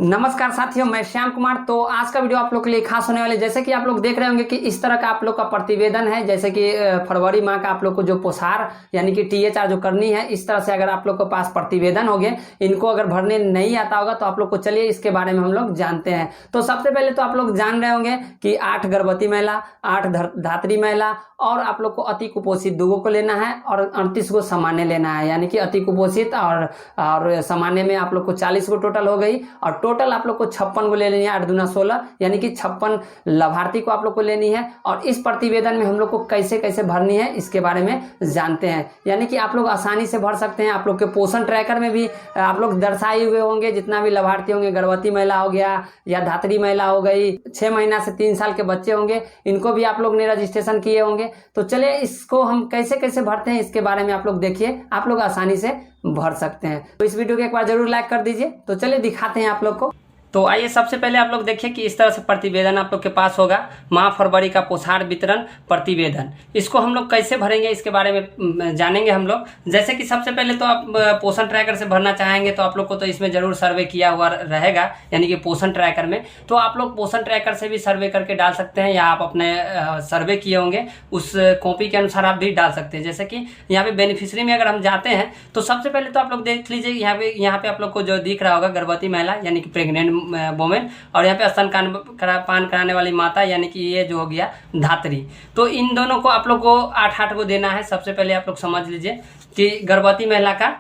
नमस्कार साथियों, मैं श्याम कुमार। तो आज का वीडियो आप लोग के लिए खास होने वाले, जैसे कि आप लोग देख रहे होंगे कि इस तरह का आप लोग का प्रतिवेदन है। जैसे कि फरवरी माह का आप लोग को जो पोषार यानी कि THR जो करनी है, इस तरह से अगर आप लोग के पास प्रतिवेदन हो गए, इनको अगर भरने नहीं आता होगा तो आप लोग को चलिए इसके बारे में हम लोग जानते हैं। तो सबसे पहले तो आप लोग जान रहे होंगे कि 8 गर्भवती महिला, 8 धात्री महिला और आप लोग को अति कुपोषित 2 को लेना है और 38 को सामान्य लेना है। यानी कि अति कुपोषित और सामान्य में आप लोग को 40 को टोटल हो गई और टोटल आप लोग को 56 को ले लेनी है। 8 दूना 16 यानी कि 56 लाभार्थी को आप लोग को लेनी है। और इस प्रतिवेदन में हम लोग को कैसे कैसे भरनी है इसके बारे में जानते हैं। यानी कि आप लोग आसानी से भर सकते हैं। आप लोग के पोषण ट्रैकर में भी आप लोग दर्शाए हुए होंगे, जितना भी लाभार्थी होंगे, गर्भवती महिला हो गया या धात्री महिला हो गई, 6 महीना से 3 साल के बच्चे होंगे, इनको भी आप लोग ने रजिस्ट्रेशन किए होंगे। तो चलिए इसको हम कैसे कैसे भरते हैं इसके बारे में आप लोग देखिए, आप लोग आसानी से भर सकते हैं। तो इस वीडियो को एक बार जरूर लाइक कर दीजिए। तो चलिए दिखाते हैं आप लोग को। तो आइए सबसे पहले आप लोग देखिए कि इस तरह से प्रतिवेदन आप लोग के पास होगा, माह फरवरी का पोषार वितरण प्रतिवेदन। इसको हम लोग कैसे भरेंगे इसके बारे में जानेंगे हम लोग। जैसे कि सबसे पहले तो आप पोषण ट्रैकर से भरना चाहेंगे तो आप लोग को तो इसमें जरूर सर्वे किया हुआ रहेगा, यानी कि पोषण ट्रैकर में। तो आप लोग पोषण ट्रैकर से भी सर्वे करके डाल सकते हैं, या आप अपने सर्वे किए होंगे उस कॉपी के अनुसार आप भी डाल सकते हैं। जैसे कि यहाँ पे बेनिफिशियरी में अगर हम जाते हैं तो सबसे पहले तो आप लोग देख लीजिए, यहाँ पे आप लोग को जो दिख रहा होगा गर्भवती महिला यानी कि प्रेग्नेंट वोमेन, और यहाँ पे स्तनपान कराने वाली माता यानी कि ये जो हो गया धात्री। तो इन दोनों को आप लोग को 8-8 को देना है। सबसे पहले आप लोग समझ लीजिए कि गर्भवती महिला का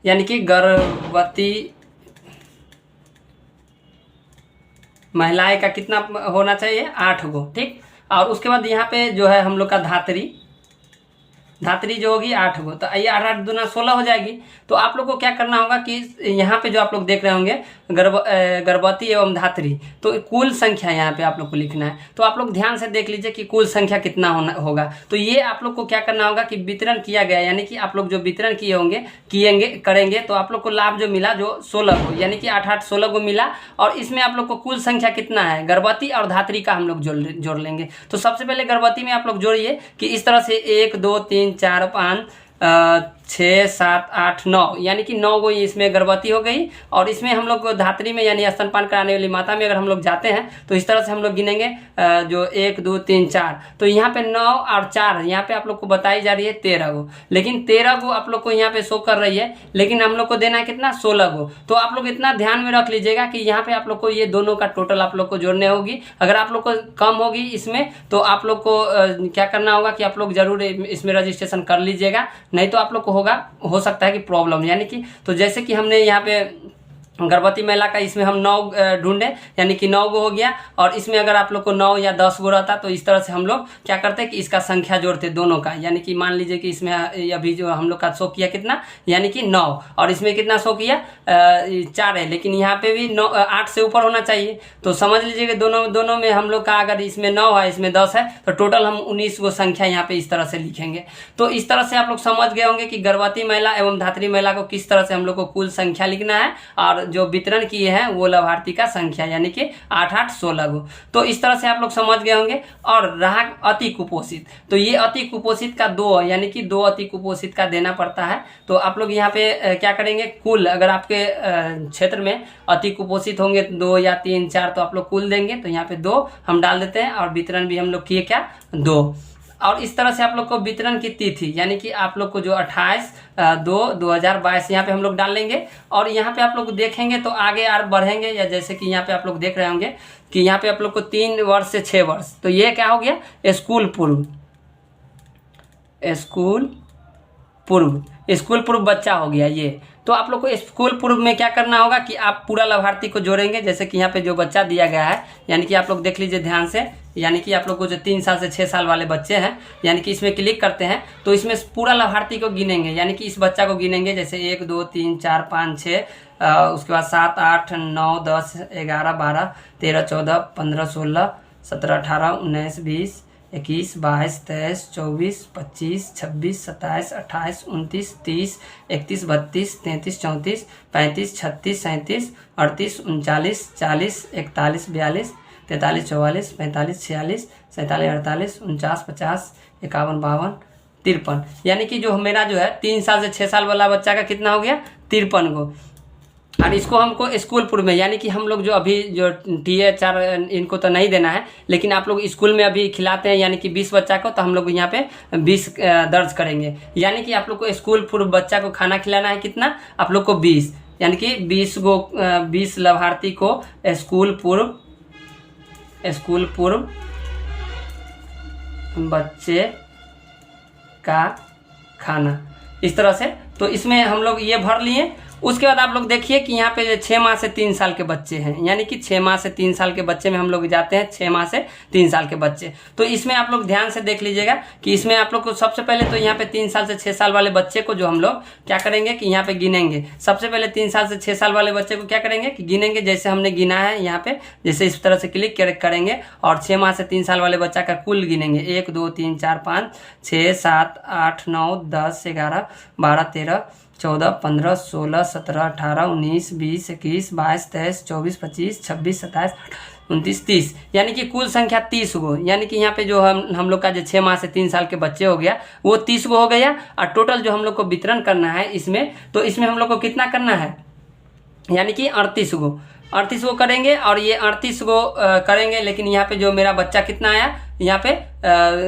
यानी कि गर्भवती महिलाएं का कितना होना चाहिए, 8 को, ठीक। और उसके बाद यहाँ पे जो है हम लोग का धात्री जो होगी 8 को, तो ये 8 दूना 16 हो जाएगी। तो आप लोग को क्या करना होगा कि यहाँ पे जो आप लोग देख रहे होंगे गर्भवती एवं धात्री, तो कुल संख्या यहाँ पे आप लोग को लिखना है। तो आप लोग ध्यान से देख लीजिए कि कुल संख्या कितना होगा। तो ये आप लोग को क्या करना होगा कि वितरण किया गया, यानी कि आप लोग जो वितरण किए होंगे करेंगे तो आप लोग को लाभ जो मिला जो 16 को, यानी कि 8-8 16 को मिला। और इसमें आप लोग को कुल संख्या कितना है गर्भवती और धात्री का हम लोग जोड़ लेंगे। तो सबसे पहले गर्भवती में आप लोग जोड़िए कि इस तरह से 1 2 3 4 5 6 7 8 9, यानी कि 9 को इसमें गर्भवती हो गई। और इसमें हम लोग धात्री में यानी स्तनपान कराने वाली माता में अगर हम लोग जाते हैं तो इस तरह से हम लोग गिनेंगे जो 1 2 3 4। तो यहाँ पे 9 और 4 यहाँ पे आप लोग को बताई जा रही है 13 को, लेकिन 13 को आप लोग को यहाँ पे शो कर रही है, लेकिन हम लोग को देना है कितना, 16 को। तो आप लोग इतना ध्यान में रख लीजिएगा कि यहाँ पे आप लोग को ये दोनों का टोटल आप लोग को जोड़ने होगी। अगर आप लोग को कम होगी इसमें तो आप लोग को क्या करना होगा कि आप लोग जरूर इसमें रजिस्ट्रेशन कर लीजिएगा, नहीं तो आप लोग को हो सकता है कि प्रॉब्लम। यानी कि तो जैसे कि हमने यहाँ पे गर्भवती महिला का इसमें हम 9 ढूंढे, यानी कि 9 गो हो गया। और इसमें अगर आप लोग को 9 या 10 गो रहता तो इस तरह से हम लोग क्या करते कि इसका संख्या जोड़ते दोनों का। यानी कि मान लीजिए कि इसमें अभी जो हम लोग का शो किया कितना, यानी कि 9, और इसमें कितना शो किया 4 है, लेकिन यहाँ पे भी 8 से ऊपर होना चाहिए। तो समझ लीजिए कि दोनों में हम लोग का अगर इसमें 9 है इसमें 10 है तो टोटल हम 19 गो संख्या यहाँ पे इस तरह से लिखेंगे। तो इस तरह से आप लोग समझ गए होंगे कि गर्भवती महिला एवं धात्री महिला को किस तरह से हम लोग को कुल संख्या लिखना है, और जो वितरण किए हैं वो लाभार्थी का संख्या यानी कि 8-8 16 को। तो इस तरह से आप लोग समझ गए होंगे। और रहा अति कुपोषित, तो ये अति कुपोषित का 2 यानी कि 2 अति कुपोषित का देना पड़ता है। तो आप लोग यहाँ पे क्या करेंगे, कुल अगर आपके क्षेत्र में अति कुपोषित होंगे 2 या 3 4 तो आप लोग कुल देंगे। तो यहाँ पे 2 हम डाल देते हैं, और वितरण भी हम लोग किए क्या 2। और इस तरह से आप लोग को वितरण की तिथि यानी कि आप लोग को जो 28/2/2022 यहाँ पे हम लोग डाल लेंगे। और यहाँ पे आप लोग देखेंगे तो आगे और बढ़ेंगे, या जैसे कि यहाँ पे आप लोग देख रहे होंगे कि यहाँ पे आप लोग को 3 वर्ष से 6 वर्ष, तो ये क्या हो गया स्कूल पूर्व बच्चा हो गया ये। तो आप लोग को स्कूल पूर्व में क्या करना होगा कि आप पूरा लाभार्थी को जोड़ेंगे। जैसे कि यहाँ पे जो बच्चा दिया गया है, यानी कि आप लोग देख लीजिए ध्यान से, यानी कि आप लोग को जो 3 साल से 6 साल वाले बच्चे हैं, यानी कि इसमें क्लिक करते हैं तो इसमें पूरा लाभार्थी को गिनेंगे, यानी कि इस बच्चा को गिनेंगे। जैसे 1 2 3 4 5 6, उसके बाद 7 8 9 10 11 12 13 14 15 16 17 18 19 20 21 22 23 24 25 26 27 28 29 30 31 32 33 34 35 36 37 38 39 40 41 42 43 44 45 46 47 48 49 50 51 52 53, यानी कि जो मेरा जो है 3 साल से 6 साल वाला बच्चा का कितना हो गया 53 को। और इसको हमको स्कूल पूर्व में, यानी कि हम लोग जो अभी जो THR इनको तो नहीं देना है, लेकिन आप लोग स्कूल में अभी खिलाते हैं यानी कि 20 बच्चा को, तो हम लोग यहाँ पे 20 दर्ज करेंगे। यानी कि आप लोग को स्कूल पूर्व बच्चा को खाना खिलाना है कितना, आप लोग को 20, यानी कि 20 लाभार्थी को स्कूल पूर्व बच्चे का खाना, इस तरह से। तो इसमें हम लोग ये भर लिए। उसके बाद आप लोग देखिए कि यहाँ पे 6 माह से 3 साल के बच्चे हैं, यानी कि 6 माह से 3 साल के बच्चे में हम लोग जाते हैं, 6 माह से 3 साल के बच्चे। तो इसमें आप लोग ध्यान से देख लीजिएगा कि इसमें आप लोग को सबसे पहले तो यहाँ पे 3 साल से 6 साल वाले बच्चे को जो हम लोग क्या करेंगे कि यहाँ पे गिनेंगे। सबसे पहले 3 साल से 6 साल वाले बच्चे को क्या करेंगे कि गिनेंगे, जैसे हमने गिना है यहाँ पे, जैसे इस तरह से क्लिक करेंगे और 6 माह से 3 साल वाले बच्चा का कुल गिनेंगे। 1 2 3 4 5 6 7 8 9 10 11 12 13 14 15 16 17 18 19 20 21 22 23 24 25 26 27 29 30, यानी कि कुल संख्या 30 गो। यानी कि यहाँ पे जो हम लोग का जो 6 माह से 3 साल के बच्चे हो गया वो 30 गो हो गया। और टोटल जो हम लोग को वितरण करना है इसमें, तो इसमें हम लोग को कितना करना है, यानी कि 38 गो करेंगे। और ये 38 गो करेंगे, लेकिन यहाँ पे जो मेरा बच्चा कितना आया, यहाँ पे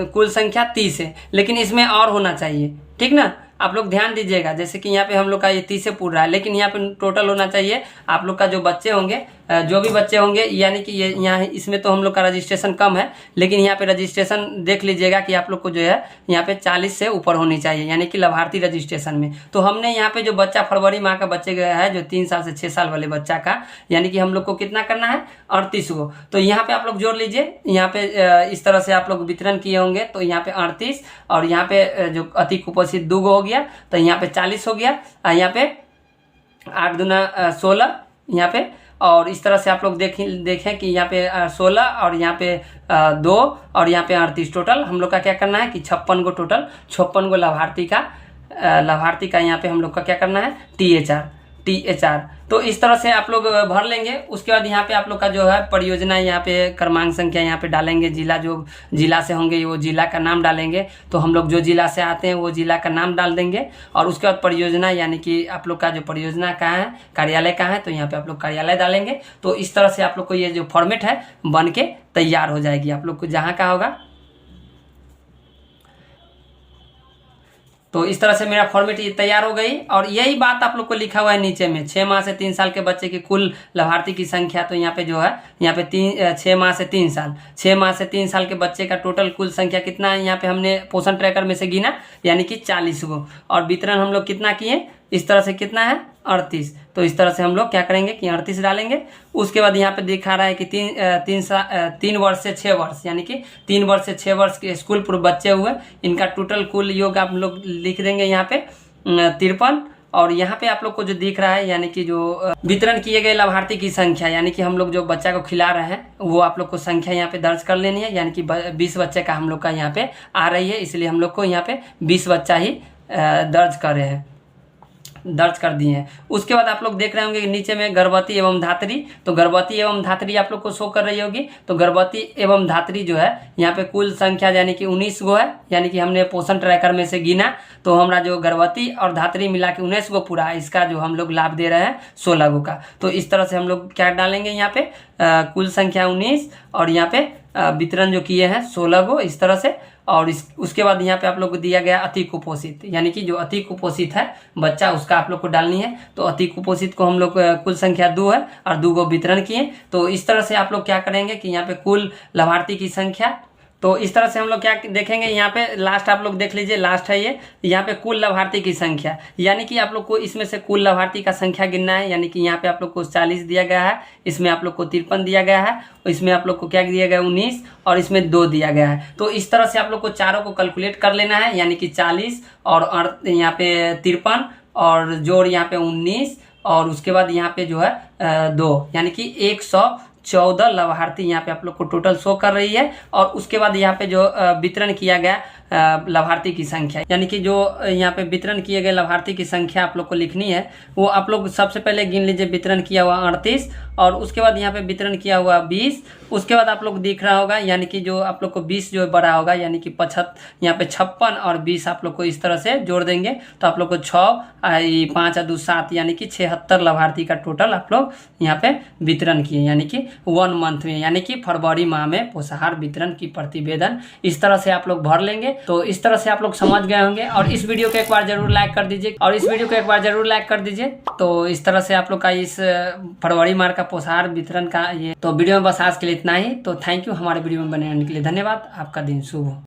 कुल संख्या 30 है, लेकिन इसमें और होना चाहिए, ठीक ना। आप लोग ध्यान दीजिएगा, जैसे कि यहाँ पे हम लोग का ये 30 से पूरा है, लेकिन यहाँ पे टोटल होना चाहिए आप लोग का जो बच्चे होंगे, जो भी बच्चे होंगे, यानी कि ये यहाँ इसमें तो हम लोग का रजिस्ट्रेशन कम है, लेकिन यहाँ पे रजिस्ट्रेशन देख लीजिएगा कि आप लोग को जो है यहाँ पे 40 से ऊपर होनी चाहिए, यानी कि लाभार्थी रजिस्ट्रेशन में। तो हमने यहाँ पे जो बच्चा फरवरी माह का बच्चे गया है, जो 3 साल से 6 साल वाले बच्चा का, यानी कि हम लोग को कितना करना है, 38 गो। तो यहाँ पे आप लोग जोड़ लीजिए, यहाँ पे इस तरह से आप लोग वितरण किए होंगे, तो यहाँ पे 38 और यहाँ पे जो अति कुपोषित 2 गो हो गया, तो यहाँ पे 40 हो गया। यहाँ पे 8 दूना 16 यहाँ पे, और इस तरह से आप लोग देखें कि यहाँ पे 16 और यहाँ पे 2 और यहाँ पे 38, टोटल हम लोग का क्या करना है कि 56 गो, टोटल 56 गो लाभार्थी का यहाँ पे हम लोग का क्या करना है, THR। तो इस तरह से आप लोग भर लेंगे। उसके बाद यहाँ पे आप लोग का जो है परियोजना, यहाँ पे क्रमांक संख्या यहाँ पे डालेंगे, जिला जो जिला से होंगे वो जिला का नाम डालेंगे। तो हम लोग जो जिला से आते हैं वो जिला का नाम डाल देंगे। और उसके बाद परियोजना, यानी कि आप लोग का जो परियोजना कहाँ है, कार्यालय कहाँ है, तो यहाँ पे आप लोग कार्यालय डालेंगे। तो इस तरह से आप लोग को ये जो फॉर्मेट है बन के तैयार हो जाएगी। आप लोग को जहाँ का होगा, तो इस तरह से मेरा फॉर्मेट ये तैयार हो गई। और यही बात आप लोग को लिखा हुआ है नीचे में, 6 माह से 3 साल के बच्चे की कुल लाभार्थी की संख्या। तो यहाँ पे जो है, यहाँ पे 6 माह से 3 साल, 6 माह से 3 साल के बच्चे का टोटल कुल संख्या कितना है, यहाँ पे हमने पोषण ट्रैकर में से गिना, यानी कि 40 गो। और वितरण हम लोग कितना किए, इस तरह से कितना है, 38। तो इस तरह से हम लोग क्या करेंगे कि 38 डालेंगे। उसके बाद यहाँ पे दिखा रहा है कि 3 वर्ष से 6 वर्ष, यानी कि 3 वर्ष से 6 वर्ष के स्कूल पूर्व बच्चे हुए, इनका टोटल कुल योग आप लोग लिख देंगे यहाँ पे 53। और यहाँ पे आप लोग को जो दिख रहा है, यानी कि जो वितरण किए गए लाभार्थी की संख्या, यानी कि हम लोग जो बच्चा को खिला रहे हैं वो आप लोग को संख्या यहाँ पे दर्ज कर लेनी है। यानी कि 20 बच्चे का हम लोग का यहाँ पे आ रही है, इसलिए हम लोग को यहाँ पे 20 बच्चा ही दर्ज कर दिए हैं। उसके बाद आप लोग देख रहे होंगे कि नीचे में गर्भवती एवं धात्री, तो गर्भवती एवं धात्री आप लोग को शो कर रही होगी। तो गर्भवती एवं धात्री जो है यहाँ पे कुल संख्या यानी कि 19 गो है, यानी कि हमने पोषण ट्रैकर में से गिना, तो हमारा जो गर्भवती और धात्री मिला के 19 गो पूरा है, इसका जो हम लोग लाभ दे रहे हैं 16 गो का। तो इस तरह से हम लोग क्या डालेंगे यहाँ पे, कुल संख्या 19 और यहाँ पे वितरण जो किए हैं 16 गो, इस तरह से। और उसके बाद यहाँ पे आप लोग को दिया गया अति कुपोषित, यानी कि जो अति कुपोषित है बच्चा, उसका आप लोग को डालनी है। तो अति कुपोषित को हम लोग कुल संख्या 2 है और 2 गो वितरण किए। तो इस तरह से आप लोग क्या करेंगे कि यहाँ पे कुल लाभार्थी की संख्या, तो इस तरह से हम लोग क्या देखेंगे, यहाँ पे लास्ट आप लोग देख लीजिए, लास्ट है ये, यहाँ पे कुल लाभार्थी की संख्या, यानी कि आप लोग को इसमें से कुल लाभार्थी का संख्या गिनना है। यानी कि यहाँ पे आप लोग को 40 दिया गया है, इसमें आप लोग को 53 दिया गया है, इसमें आप लोग को क्या दिया गया 19 और इसमें 2 दिया गया है। तो इस तरह से आप लोग को चारों को कैलकुलेट कर लेना है, यानी कि 40 और यहाँ पे 53 और जोड़ यहाँ पे 19 और उसके बाद यहाँ पे जो है 2, यानी कि 114 लाभार्थी यहाँ पे आप लोग को टोटल शो कर रही है। और उसके बाद यहाँ पे जो वितरण किया गया लाभार्थी की संख्या, यानी कि जो यहाँ पे वितरण किए गए लाभार्थी की संख्या आप लोग को लिखनी है, वो आप लोग सबसे पहले गिन लीजिए। वितरण किया हुआ 38 और उसके बाद यहाँ पे वितरण किया हुआ 20। उसके बाद आप लोग दिख रहा होगा यानी कि जो आप लोग को 20 जो बड़ा होगा यानी कि 75, यहाँ पे 56 और 20 आप लोग को इस तरह से जोड़ देंगे तो आप लोग को 6 5 2 7 यानी कि 76 लाभार्थी का टोटल आप लोग यहाँ पे वितरण किए, यानी कि 1 मंथ में, यानी कि फरवरी माह में पोषाहार वितरण की प्रतिवेदन इस तरह से आप लोग भर लेंगे। तो इस तरह से आप लोग समझ गए होंगे और इस वीडियो को एक बार जरूर लाइक कर दीजिए तो इस तरह से आप लोग का इस फरवरी माह का पोषाहार वितरण का ये तो वीडियो में बस आज के लिए इतना ही। तो थैंक यू हमारे वीडियो में बने रहने के लिए, धन्यवाद। आपका दिन शुभ हो।